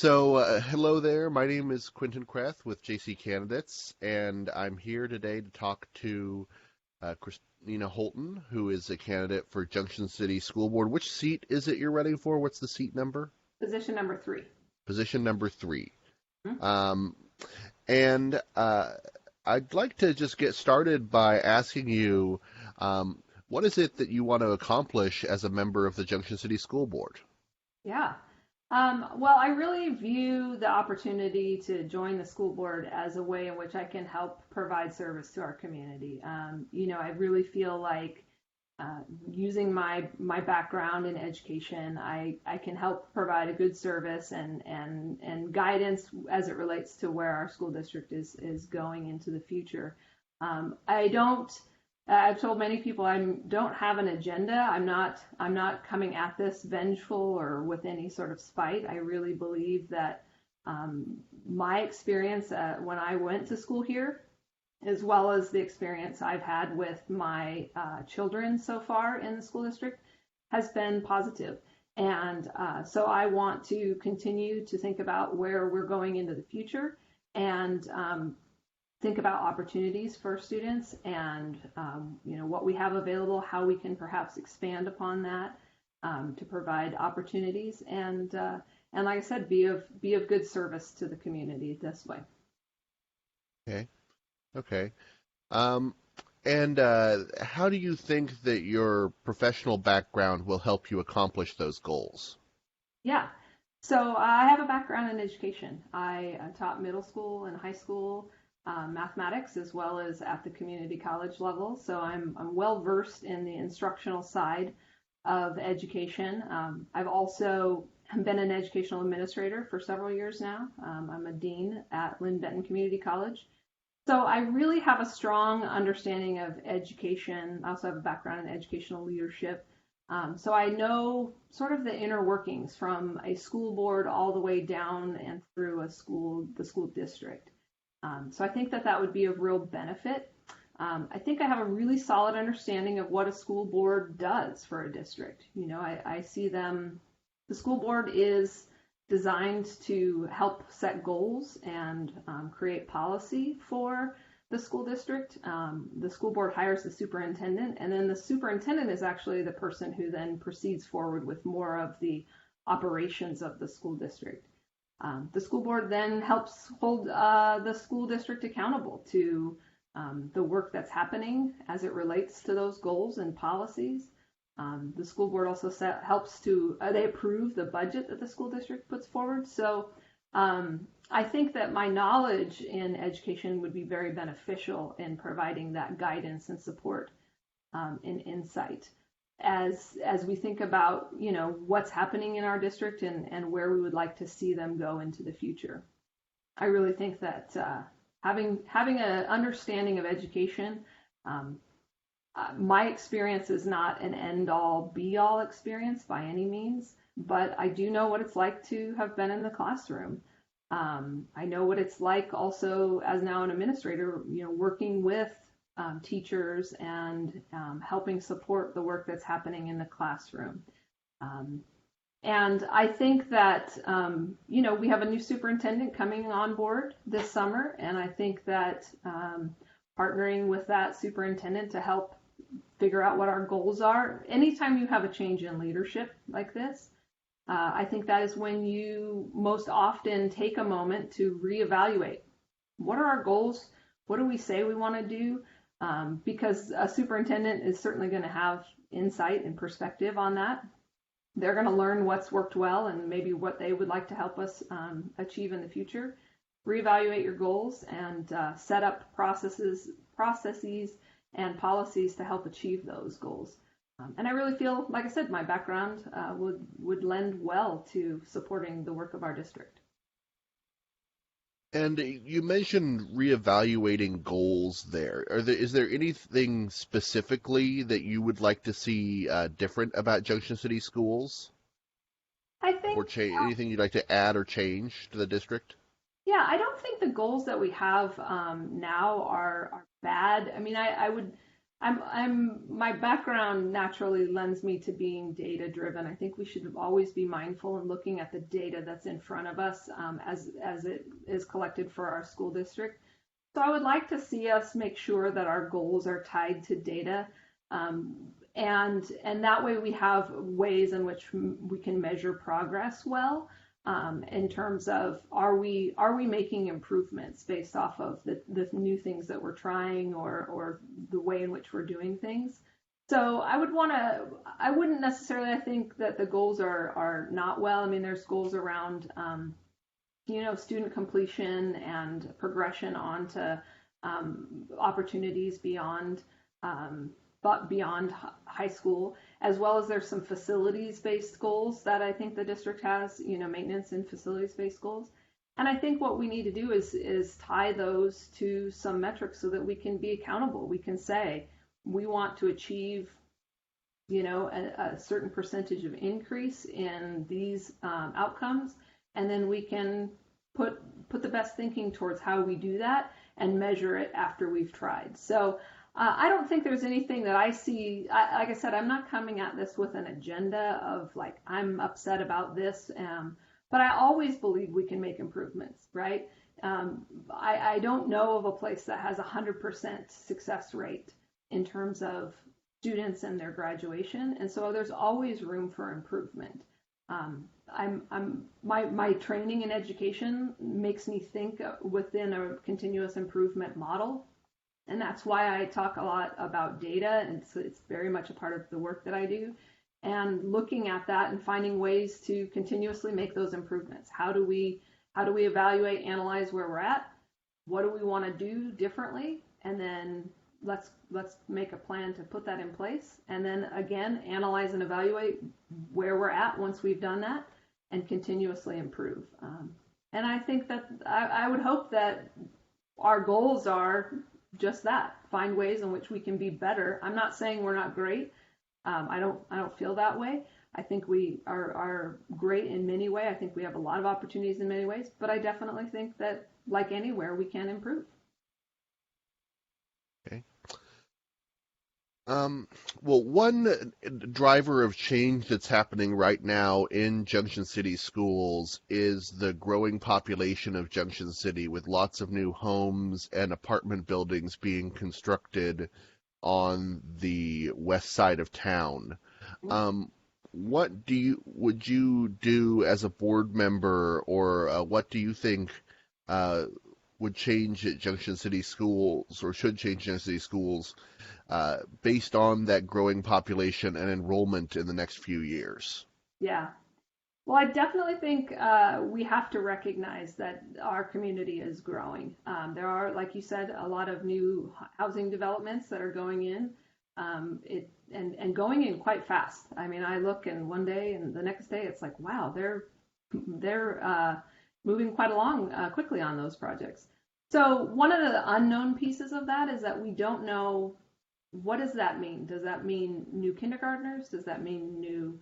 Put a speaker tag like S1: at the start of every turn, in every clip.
S1: Hello there. My name is Quentin Kreth with JC Candidates, and I'm here today to talk to Kristina Holton, who is a candidate for Junction City School Board. Which seat is it you're running for? What's the seat number?
S2: Position number 3.
S1: Position number 3.
S2: Mm-hmm.
S1: Um, and I'd like to just get started by asking you, what is it that you want to accomplish as a member of the Junction City School Board?
S2: Yeah. Well, I really view the opportunity to join the school board as a way in which I can help provide service to our community. I really feel like using my background in education, I can help provide a good service and guidance as it relates to where our school district is going into the future. I've told many people I don't have an agenda. I'm not coming at this vengeful or with any sort of spite. I really believe that my experience when I went to school here, as well as the experience I've had with my children so far in the school district, has been positive. And so I want to continue to think about where we're going into the future and think about opportunities for students and what we have available, how we can perhaps expand upon that to provide opportunities and like I said, be of good service to the community this way.
S1: Okay. And how do you think that your professional background will help you accomplish those goals?
S2: Yeah. So I have a background in education. I taught middle school and high school mathematics as well as at the community college level. So I'm well versed in the instructional side of education. I've also been an educational administrator for several years now. I'm a dean at Lynn Benton Community College. So I really have a strong understanding of education. I also have a background in educational leadership. So I know sort of the inner workings from a school board all the way down and through the school district. So I think that would be of real benefit. I think I have a really solid understanding of what a school board does for a district. I see the school board is designed to help set goals and create policy for the school district. The school board hires the superintendent, and then the superintendent is actually the person who then proceeds forward with more of the operations of the school district. The school board then helps hold the school district accountable to the work that's happening as it relates to those goals and policies. The school board also helps they approve the budget that the school district puts forward. So I think that my knowledge in education would be very beneficial in providing that guidance and support and insight as we think about what's happening in our district and where we would like to see them go into the future. I really think that having an understanding of education, my experience is not an end-all be-all experience by any means, but I do know what it's like to have been in the classroom. I know what it's like also as now an administrator, working with teachers and helping support the work that's happening in the classroom. And I think that, we have a new superintendent coming on board this summer, and I think that partnering with that superintendent to help figure out what our goals are. Anytime you have a change in leadership like this, I think that is when you most often take a moment to reevaluate. What are our goals? What do we say we want to do? Because a superintendent is certainly going to have insight and perspective on that. They're going to learn what's worked well and maybe what they would like to help us achieve in the future. Reevaluate your goals and set up processes and policies to help achieve those goals. And I really feel, like I said, my background would lend well to supporting the work of our district.
S1: And you mentioned reevaluating goals there. Is there anything specifically that you would like to see different about Junction City Schools?
S2: I think...
S1: Or anything you'd like to add or change to the district?
S2: Yeah, I don't think the goals that we have now are bad. I mean, I would my background naturally lends me to being data driven. I think we should always be mindful and looking at the data that's in front of us as it is collected for our school district. So I would like to see us make sure that our goals are tied to data, and that way we have ways in which we can measure progress well, in terms of are we making improvements based off of the new things that we're trying, or the way in which we're doing things. So I wouldn't necessarily, I think that the goals are not well. I mean, there's goals around student completion and progression onto opportunities beyond but beyond high school, as well as there's some facilities-based goals that I think the district has, maintenance and facilities-based goals. And I think what we need to do is tie those to some metrics so that we can be accountable. We can say we want to achieve, a certain percentage of increase in these outcomes, and then we can put the best thinking towards how we do that and measure it after we've tried. So I don't think there's anything that I see. Like I said, I'm not coming at this with an agenda of like, I'm upset about this, but I always believe we can make improvements, right? I don't know of a place that has 100% success rate in terms of students and their graduation, and so there's always room for improvement. My training in education makes me think within a continuous improvement model. And that's why I talk a lot about data, and so it's very much a part of the work that I do. And looking at that and finding ways to continuously make those improvements. How do we evaluate, analyze where we're at? What do we want to do differently? And then let's make a plan to put that in place. And then again, analyze and evaluate where we're at once we've done that, and continuously improve. And I think that I would hope that our goals are just that, find ways in which we can be better. I'm not saying we're not great. I don't feel that way. I think we are great in many ways. I think we have a lot of opportunities in many ways, but I definitely think that like anywhere, we can improve.
S1: Okay. Well, one driver of change that's happening right now in Junction City schools is the growing population of Junction City, with lots of new homes and apartment buildings being constructed on the west side of town. What would you do as a board member, or what do you think would change at Junction City schools, or should change Junction City schools, based on that growing population and enrollment in the next few years?
S2: Yeah. Well, I definitely think we have to recognize that our community is growing. There are, like you said, a lot of new housing developments that are going in, and going in quite fast. I mean, I look and one day and the next day it's like, wow, they're moving quite along quickly on those projects. So one of the unknown pieces of that is that we don't know, what does that mean? Does that mean new kindergartners? Does that mean new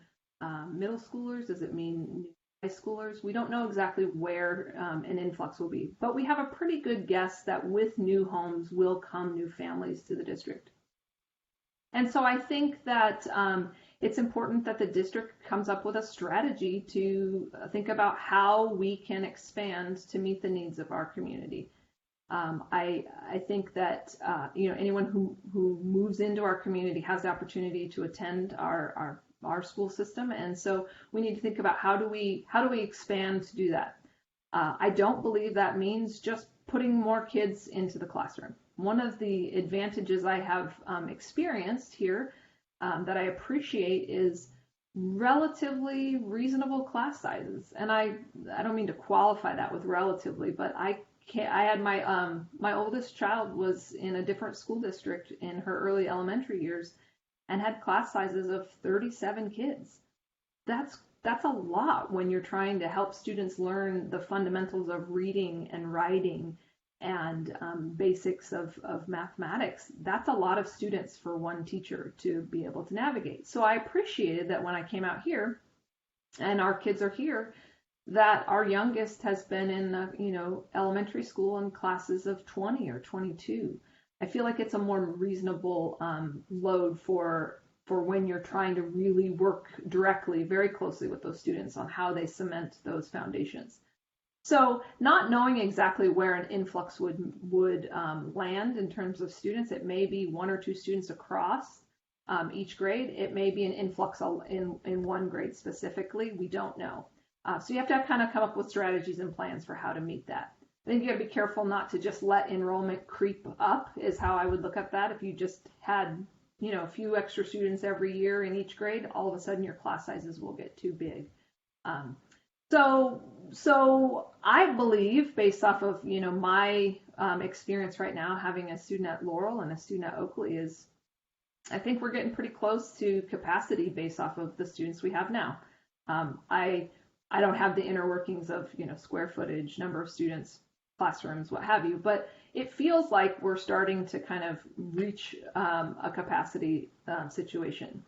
S2: middle schoolers? Does it mean new high schoolers? We don't know exactly where an influx will be, but we have a pretty good guess that with new homes will come new families to the district. And so I think that it's important that the district comes up with a strategy to think about how we can expand to meet the needs of our community. I think that anyone who moves into our community has the opportunity to attend our school system, and so we need to think about how do we expand to do that. I don't believe that means just putting more kids into the classroom. One of the advantages I have experienced here that I appreciate is relatively reasonable class sizes, and I don't mean to qualify that with relatively, but I had my oldest child was in a different school district in her early elementary years and had class sizes of 37 kids. That's a lot when you're trying to help students learn the fundamentals of reading and writing and basics of mathematics. That's a lot of students for one teacher to be able to navigate. So I appreciated that when I came out here and our kids are here, that our youngest has been in elementary school in classes of 20 or 22. I feel like it's a more reasonable load for when you're trying to really work directly, very closely with those students on how they cement those foundations. So not knowing exactly where an influx would land in terms of students, it may be one or two students across each grade. It may be an influx in one grade specifically. We don't know. So you have to kind of come up with strategies and plans for how to meet that. I think you got to be careful not to just let enrollment creep up is how I would look at that. If you just had, a few extra students every year in each grade, all of a sudden your class sizes will get too big. Um, so I believe, based off of my experience right now, having a student at Laurel and a student at Oakley, is I think we're getting pretty close to capacity based off of the students we have now. I don't have the inner workings of square footage, number of students, classrooms, what have you, but it feels like we're starting to kind of reach a capacity situation.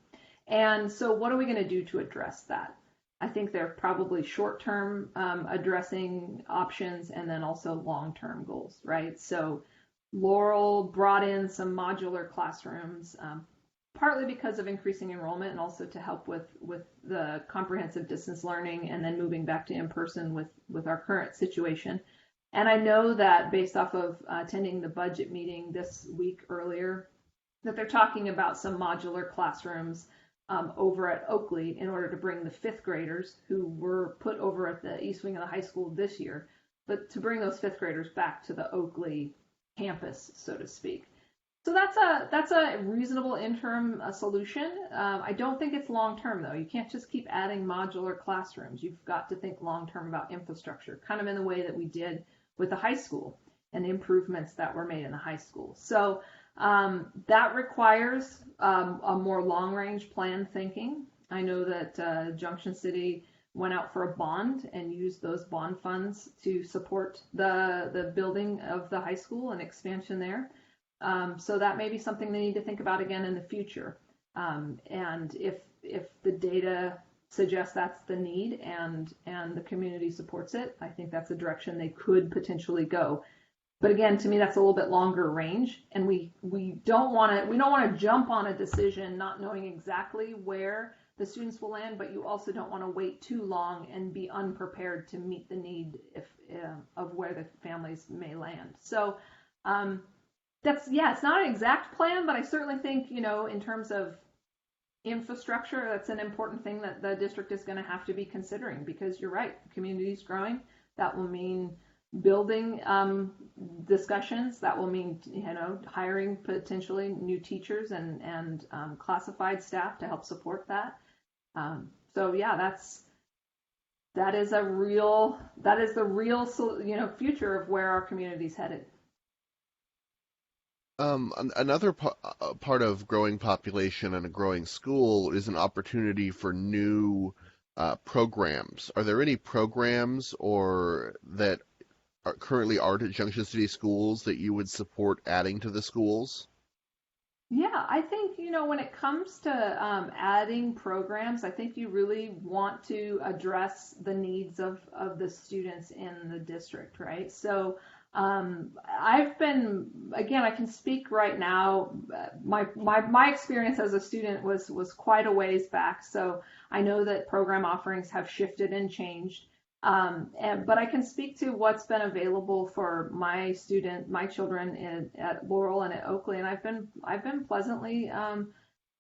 S2: And so, what are we going to do to address that? I think there are probably short-term addressing options and then also long-term goals, right? So Laurel brought in some modular classrooms, partly because of increasing enrollment and also to help with the comprehensive distance learning and then moving back to in-person with our current situation. And I know that based off of attending the budget meeting this week earlier, that they're talking about some modular classrooms over at Oakley in order to bring the fifth graders who were put over at the East Wing of the high school this year, but to bring those fifth graders back to the Oakley campus, so to speak. So that's a reasonable interim solution. I don't think it's long term though. You can't just keep adding modular classrooms. You've got to think long term about infrastructure, kind of in the way that we did with the high school and the improvements that were made in the high school. So that requires a more long-range plan thinking. I know that Junction City went out for a bond and used those bond funds to support the building of the high school and expansion there. So that may be something they need to think about again in the future. And if the data suggests that's the need and the community supports it, I think that's a direction they could potentially go. But again, to me, that's a little bit longer range, and we don't want to jump on a decision not knowing exactly where the students will land, but you also don't want to wait too long and be unprepared to meet the need of where the families may land. So it's not an exact plan, but I certainly think in terms of infrastructure, that's an important thing that the district is going to have to be considering, because you're right, the community is growing. That will mean building discussions. That will mean hiring potentially new teachers and classified staff to help support that. So yeah, that is the real future of where our community is headed.
S1: Another part of growing population and a growing school is an opportunity for new programs. Are there any programs or that currently are at Junction City schools that you would support adding to the schools?
S2: Yeah, I think, when it comes to adding programs, I think you really want to address the needs of the students in the district, right? So I can speak right now. My experience as a student was quite a ways back, so I know that program offerings have shifted and changed. But I can speak to what's been available for my children at Laurel and at Oakley, and I've been pleasantly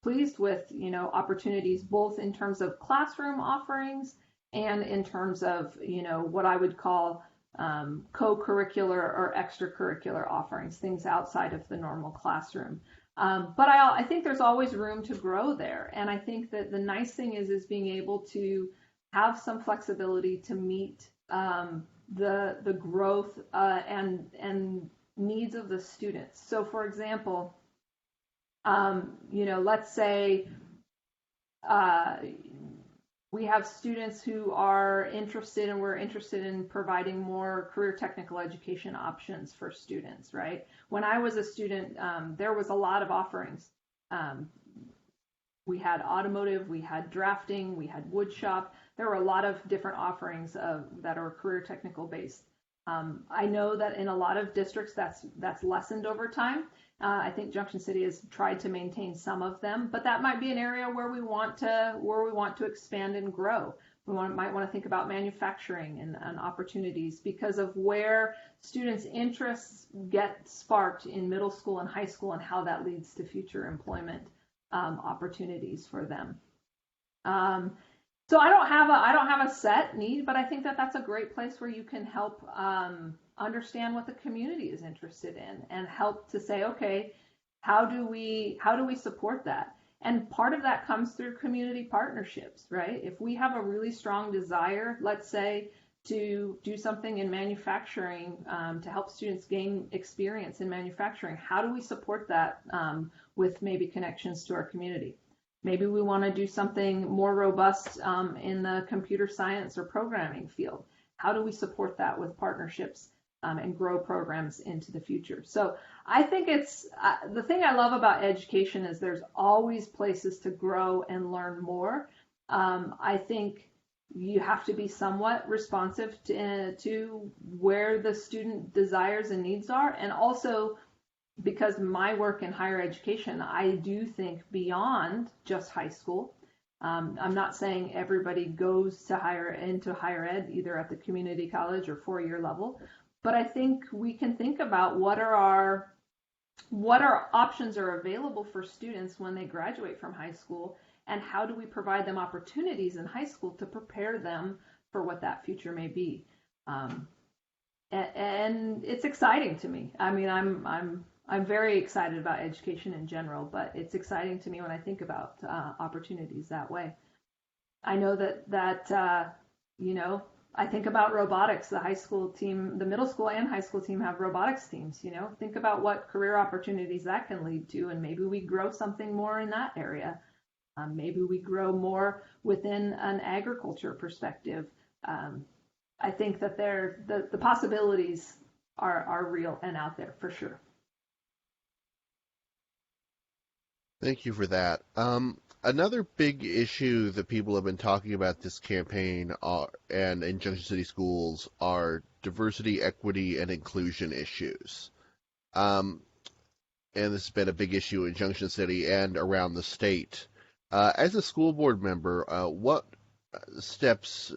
S2: pleased with opportunities both in terms of classroom offerings and in terms of what I would call co-curricular or extracurricular offerings, things outside of the normal classroom. But I think there's always room to grow there, and I think that the nice thing is being able to have some flexibility to meet the growth and needs of the students. So, for example, let's say we have students who are interested, and we're interested in providing more career technical education options for students, right? When I was a student, there was a lot of offerings. We had automotive, we had drafting, we had wood shop. There were a lot of different offerings that are career technical based. I know that in a lot of districts that's lessened over time. I think Junction City has tried to maintain some of them, but that might be an area where we want to expand and grow. Might want to think about manufacturing and opportunities because of where students' interests get sparked in middle school and high school and how that leads to future employment opportunities for them. So I don't have a set need, but I think that that's a great place where you can help understand what the community is interested in and help to say, okay, how do we support that? And part of that comes through community partnerships, right? If we have a really strong desire, let's say, to do something in manufacturing to help students gain experience in manufacturing, how do we support that with maybe connections to our community? Maybe we want to do something more robust in the computer science or programming field. How do we support that with partnerships and grow programs into the future? So I think it's the thing I love about education is there's always places to grow and learn more. I think you have to be somewhat responsive to where the student desires and needs are, and also because my work in higher education, I do think beyond just high school. I'm not saying everybody goes to higher ed, either at the community college or four-year level, but I think we can think about what our options are available for students when they graduate from high school, and how do we provide them opportunities in high school to prepare them for what that future may be. And it's exciting to me. I mean, I'm very excited about education in general, but it's exciting to me when I think about opportunities that way. I know that I think about robotics. The high school team, the middle school and high school team have robotics teams. Think about what career opportunities that can lead to, and maybe we grow something more in that area. Maybe we grow more within an agriculture perspective. I think that the possibilities are real and out there for sure.
S1: Thank you for that. Another big issue that people have been talking about this campaign and in Junction City schools are diversity, equity, and inclusion issues. And this has been a big issue in Junction City and around the state. As a school board member, what steps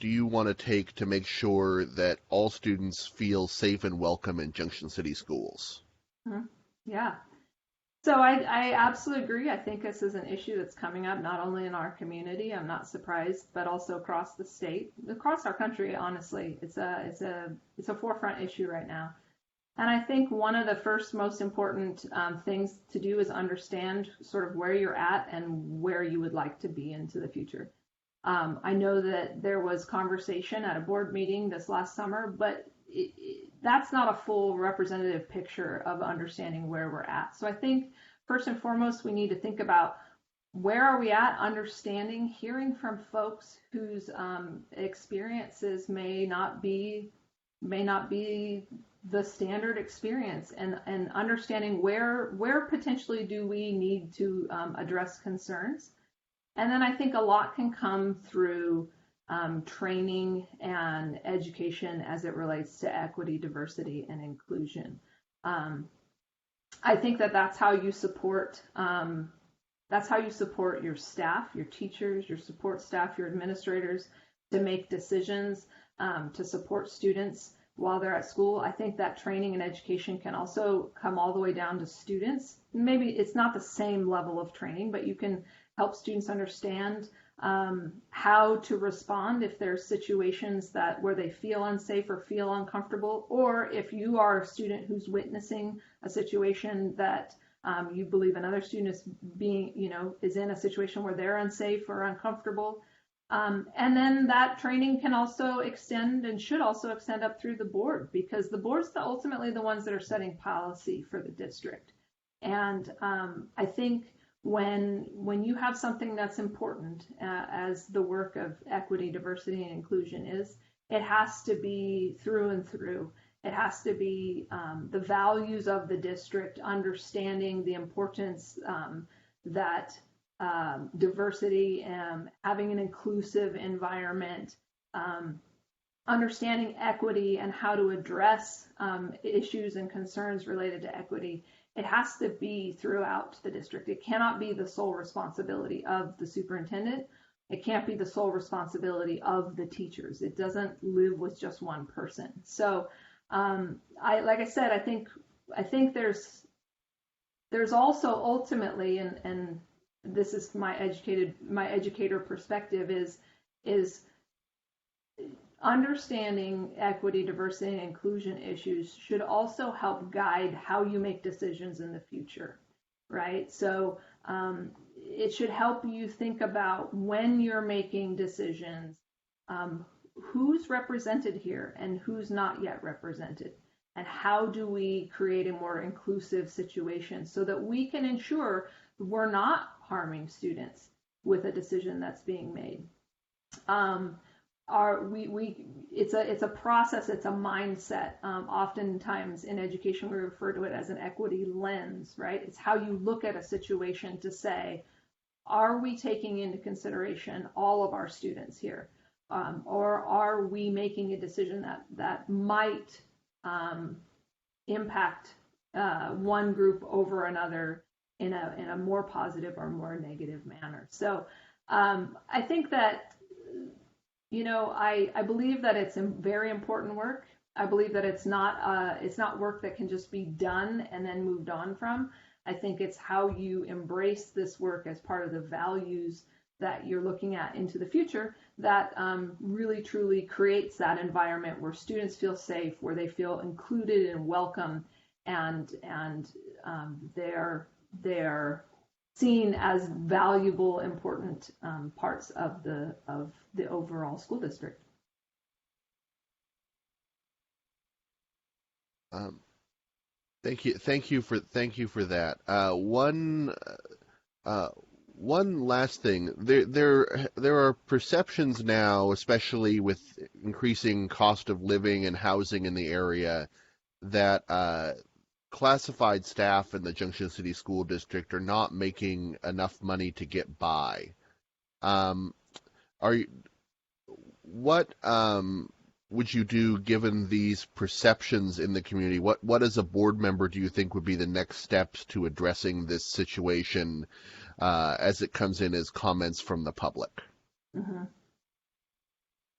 S1: do you want to take to make sure that all students feel safe and welcome in Junction City schools?
S2: Yeah. So I absolutely agree. I think this is an issue that's coming up not only in our community, I'm not surprised, but also across the state, across our country. Honestly, it's a forefront issue right now. And I think one of the first most important things to do is understand sort of where you're at and where you would like to be into the future. I know that there was conversation at a board meeting this last summer, but that's not a full representative picture of understanding where we're at. So I think first and foremost, we need to think about where are we at, understanding, hearing from folks whose experiences may not be the standard experience, and understanding where potentially do we need to address concerns. And then I think a lot can come through training and education as it relates to equity, diversity, and inclusion. I think that's how you support your staff, your teachers, your support staff, your administrators to make decisions to support students while they're at school. I think that training and education can also come all the way down to students. Maybe it's not the same level of training, but you can help students understand how to respond if there's situations where they feel unsafe or feel uncomfortable, or if you are a student who's witnessing a situation that you believe another student is in a situation where they're unsafe or uncomfortable. And then that training can also extend and should also extend up through the board, because the board's ultimately the ones that are setting policy for the district. And I think when you have something that's important, as the work of equity, diversity, and inclusion is, it has to be through and through. It has to be the values of the district, understanding the importance that diversity and having an inclusive environment understanding equity and how to address issues and concerns related to equity, it has to be throughout the district. It cannot be the sole responsibility of the superintendent. It can't be the sole responsibility of the teachers. It doesn't live with just one person. So, like I said, I think there's also ultimately, and this is my educator perspective, is understanding equity, diversity, and inclusion issues should also help guide how you make decisions in the future, right? So it should help you think about when you're making decisions, who's represented here and who's not yet represented, and how do we create a more inclusive situation so that we can ensure we're not harming students with a decision that's being made. It's a process, it's a mindset. Oftentimes in education, we refer to it as an equity lens, right? It's how you look at a situation to say, are we taking into consideration all of our students here? Or are we making a decision that might impact one group over another in a more positive or more negative manner? So I think that, I believe that it's very important work. I believe that it's not work that can just be done and then moved on from. I think it's how you embrace this work as part of the values that you're looking at into the future that really truly creates that environment where students feel safe, where they feel included and welcome, and they're seen as valuable, important parts of the overall school district.
S1: Thank you for that. One last thing. There are perceptions now, especially with increasing cost of living and housing in the area, that classified staff in the Junction City School District are not making enough money to get by. What would you do given these perceptions in the community? What as a board member do you think would be the next steps to addressing this situation as it comes in as comments from the public?
S2: Mm-hmm.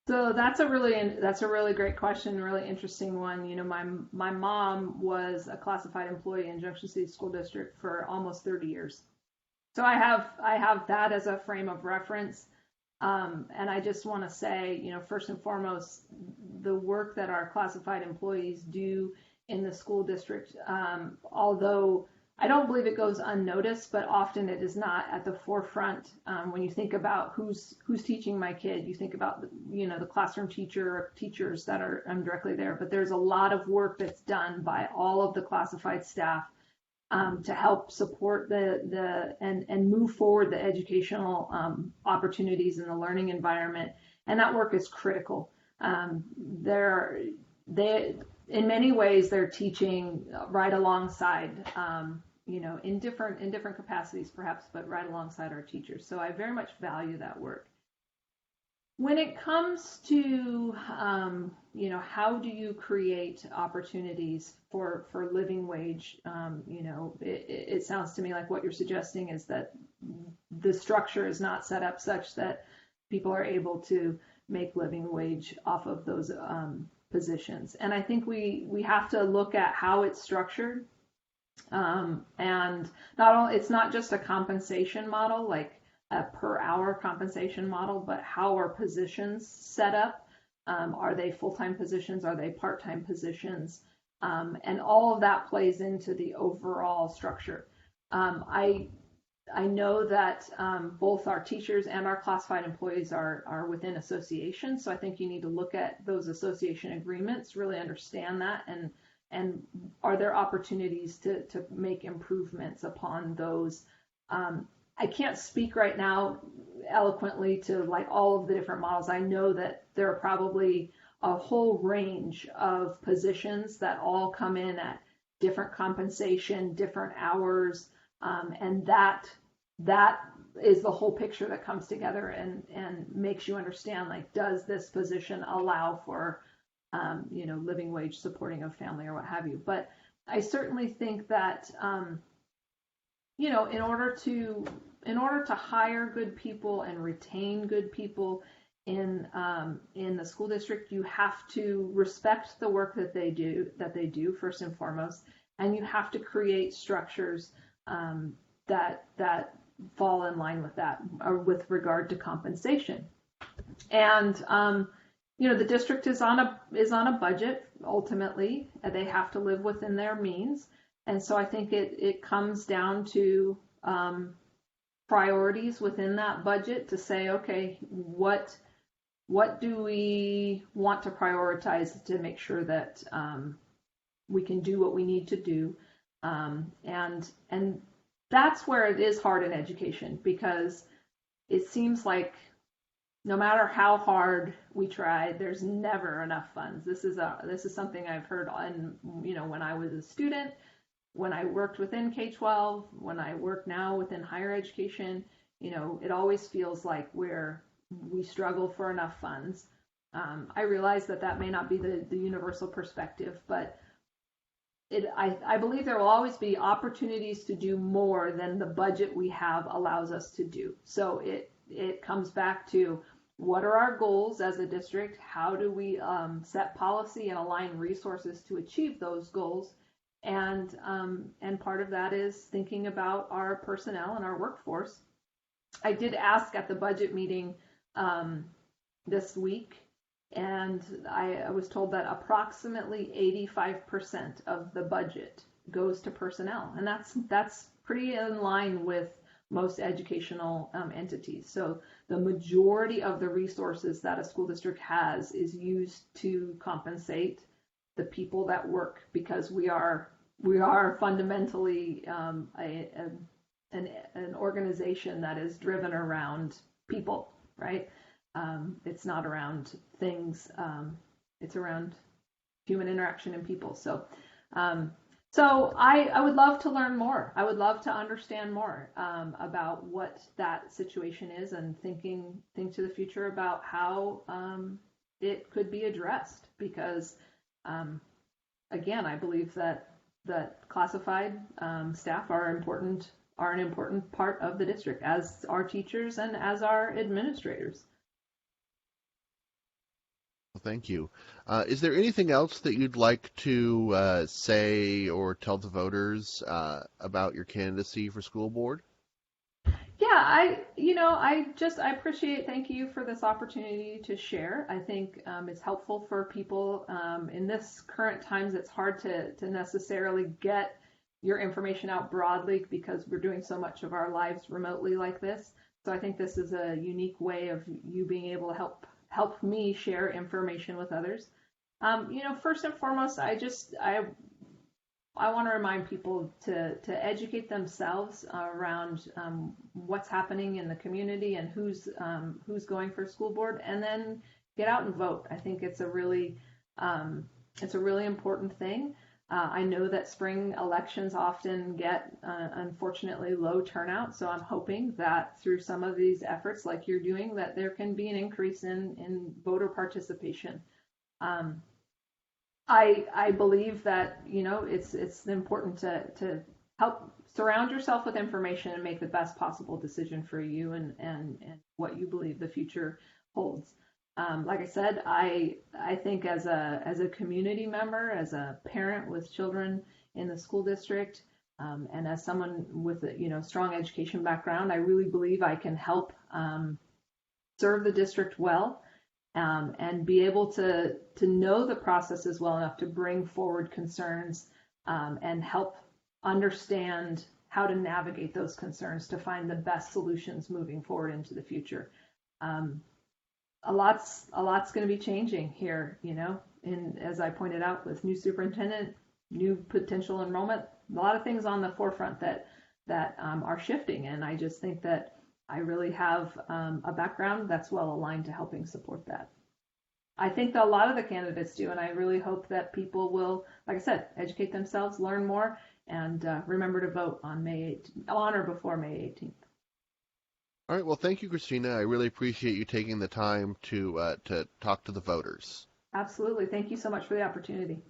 S2: So that's a really great question, really interesting one. My mom was a classified employee in Junction City School District for almost 30 years. So I have that as a frame of reference. And I just want to say, first and foremost, the work that our classified employees do in the school district, although I don't believe it goes unnoticed, but often it is not at the forefront. When you think about who's teaching my kid, you think about the classroom teachers that are directly there. But there's a lot of work that's done by all of the classified staff to help support and move forward the educational opportunities in the learning environment, and that work is critical. In many ways they're teaching right alongside, in different capacities perhaps, but right alongside our teachers. So I very much value that work. When it comes to, how do you create opportunities for living wage? It sounds to me like what you're suggesting is that the structure is not set up such that people are able to make living wage off of those positions. And I think we have to look at how it's structured. And it's not just a compensation model, like a per hour compensation model, but how are positions set up? Are they full-time positions? Are they part-time positions? And all of that plays into the overall structure. I know that both our teachers and our classified employees are within associations, so I think you need to look at those association agreements, really understand that, and are there opportunities to make improvements upon those. I can't speak right now eloquently to like all of the different models. I know that there are probably a whole range of positions that all come in at different compensation, different hours, and that is the whole picture that comes together and makes you understand, like, does this position allow for, living wage supporting of family or what have you. But I certainly think that, in order to hire good people and retain good people in the school district, you have to respect the work that they do first and foremost, and you have to create structures that fall in line with that, or with regard to compensation. And the district is on a budget. Ultimately, they have to live within their means, and so I think it comes down to priorities within that budget to say, okay, what do we want to prioritize to make sure that we can do what we need to do, and that's where it is hard in education, because it seems like no matter how hard we try, there's never enough funds. This is something I've heard when I was a student, when I worked within K-12, when I work now within higher education. It always feels like we struggle for enough funds. I realize that may not be the universal perspective, but I believe there will always be opportunities to do more than the budget we have allows us to do. So it comes back to, what are our goals as a district? How do we set policy and align resources to achieve those goals? And part of that is thinking about our personnel and our workforce. I did ask at the budget meeting this week, and I was told that approximately 85% of the budget goes to personnel, and that's pretty in line with most educational entities. So the majority of the resources that a school district has is used to compensate the people that work, because we are fundamentally an organization that is driven around people, right? It's not around things. It's around human interaction and people. So I would love to learn more. I would love to understand more about what that situation is, and think to the future about how it could be addressed. Because again, I believe that classified staff are an important part of the district, as are teachers and as are administrators.
S1: Well, thank you. Is there anything else that you'd like to say or tell the voters about your candidacy for school board?
S2: Yeah, I appreciate, thank you for this opportunity to share. I think it's helpful for people in this current times. It's hard to necessarily get your information out broadly, because we're doing so much of our lives remotely like this. So I think this is a unique way of you being able to help me share information with others. First and foremost, I want to remind people to educate themselves around what's happening in the community and who's going for school board, and then get out and vote. I think it's a really important thing. I know that spring elections often get unfortunately low turnout, so I'm hoping that through some of these efforts like you're doing, that there can be an increase in voter participation. I believe that it's important to help surround yourself with information and make the best possible decision for you and what you believe the future holds. Like I said, I think as a community member, as a parent with children in the school district, and as someone with a strong education background, I really believe I can help serve the district well, and be able to know the processes well enough to bring forward concerns, and help understand how to navigate those concerns to find the best solutions moving forward into the future. A lot's going to be changing here, and as I pointed out, with new superintendent, new potential enrollment, a lot of things on the forefront that are shifting, and I just think that I really have a background that's well aligned to helping support that. I think that a lot of the candidates do, and I really hope that people will, like I said, educate themselves, learn more, and remember to vote on or before May 18th.
S1: All right. Well, thank you, Kristina. I really appreciate you taking the time to talk to the voters.
S2: Absolutely. Thank you so much for the opportunity.